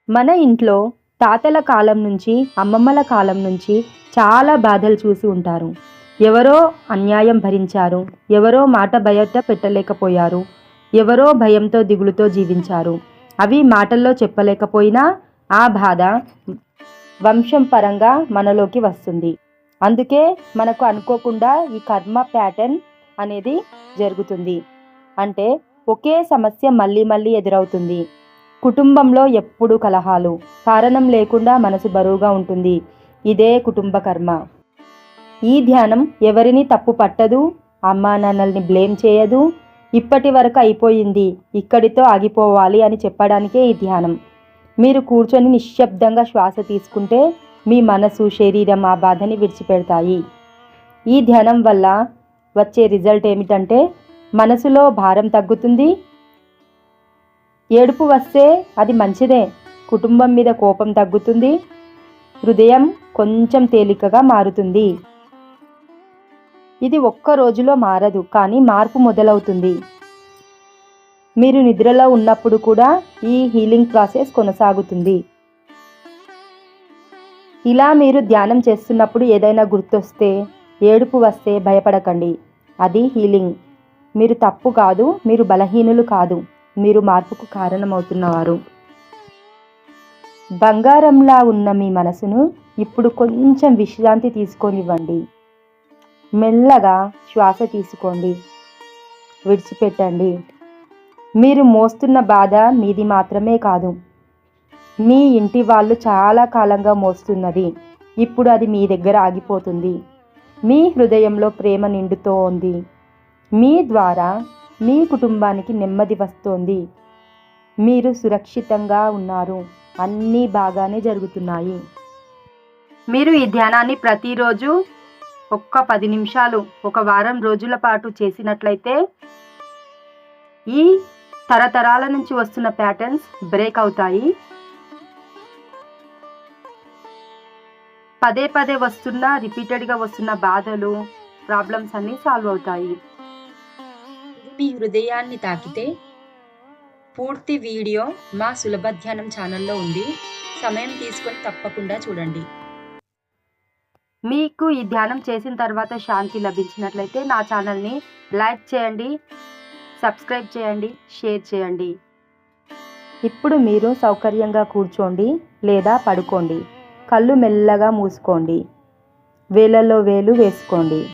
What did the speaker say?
మన ఇంట్లో తాతల కాలం నుంచి అమ్మమ్మల కాలం నుంచి చాలా బాధలు చూసి ఉంటారు. ఎవరో అన్యాయం భరించారు, ఎవరో మాట బయట పెట్టలేకపోయారు, ఎవరో భయంతో దిగులుతో జీవించారు. అవి మాటల్లో చెప్పలేకపోయినా ఆ బాధ వంశం పరంగా మనలోకి వస్తుంది. అందుకే మనకు అనుకోకుండా ఈ కర్మ ప్యాటర్న్ అనేది జరుగుతుంది. అంటే ఒకే సమస్య మళ్ళీ మళ్ళీ ఎదురవుతుంది. కుటుంబంలో ఎప్పుడు కలహాలు, కారణం లేకుండా మనసు బరువుగా ఉంటుంది. ఇదే కుటుంబ కర్మ. ఈ ధ్యానం ఎవరిని తప్పు పట్టదు, అమ్మా నాన్నల్ని బ్లేమ్ చేయదు. ఇప్పటి వరకు అయిపోయింది, ఇక్కడితో ఆగిపోవాలి అని చెప్పడానికే ఈ ధ్యానం. మీరు కూర్చొని నిశ్శబ్దంగా శ్వాస తీసుకుంటే మీ మనసు, శరీరం ఆ బాధని విడిచిపెడతాయి. ఈ ధ్యానం వల్ల వచ్చే రిజల్ట్ ఏమిటంటే మనసులో భారం తగ్గుతుంది. ఏడుపు వస్తే అది మంచిదే, కుటుంబం మీద కోపం తగ్గుతుంది, హృదయం కొంచెం తేలికగా మారుతుంది. ఇది ఒక్క రోజులో మారదు, కానీ మార్పు మొదలవుతుంది. మీరు నిద్రలో ఉన్నప్పుడు కూడా ఈ హీలింగ్ ప్రాసెస్ కొనసాగుతుంది. ఇలా మీరు ధ్యానం చేస్తున్నప్పుడు ఏదైనా గుర్తొస్తే, ఏడుపు వస్తే భయపడకండి. అది హీలింగ్. మీరు తప్పు కాదు, మీరు బలహీనులు కాదు, మీరు మార్పుకు కారణమవుతున్నవారు. బంగారంలా ఉన్న మీ మనసును ఇప్పుడు కొంచెం విశ్రాంతి తీసుకొనివ్వండి. మెల్లగా శ్వాస తీసుకోండి, విడిచిపెట్టండి. మీరు మోస్తున్న బాధ మీది మాత్రమే కాదు, మీ ఇంటి వాళ్ళు చాలా కాలంగా మోస్తున్నది. ఇప్పుడు అది మీ దగ్గర ఆగిపోతుంది. మీ హృదయంలో ప్రేమ నిండుతోంది. మీ ద్వారా మీ కుటుంబానికి నెమ్మది వస్తోంది. మీరు సురక్షితంగా ఉన్నారు. అన్నీ బాగానే జరుగుతున్నాయి. మీరు ఈ ధ్యానాన్ని ప్రతిరోజు ఒక్క 10 నిమిషాలు, ఒక వారం రోజుల పాటు చేసినట్లయితే ఈ తరతరాల నుంచి వస్తున్న ప్యాటర్న్స్ బ్రేక్ అవుతాయి. పదే పదే వస్తున్న, రిపీటెడ్గా వస్తున్న బాధలు, ప్రాబ్లమ్స్ అన్నీ సాల్వ్ అవుతాయి. మీ హృదయాన్ని తాకితే పూర్తి వీడియో మా సులభ ధ్యానం ఛానల్లో ఉంది. సమయం తీసుకొని తప్పకుండా చూడండి. మీకు ఈ ధ్యానం చేసిన తర్వాత శాంతి లభించినట్లయితే నా ఛానల్ని లైక్ చేయండి, సబ్స్క్రైబ్ చేయండి, షేర్ చేయండి. ఇప్పుడు మీరు సౌకర్యంగా కూర్చోండి లేదా పడుకోండి. కళ్ళు మెల్లగా మూసుకోండి. వేళ్ళల్లో వేలు వేసుకోండి.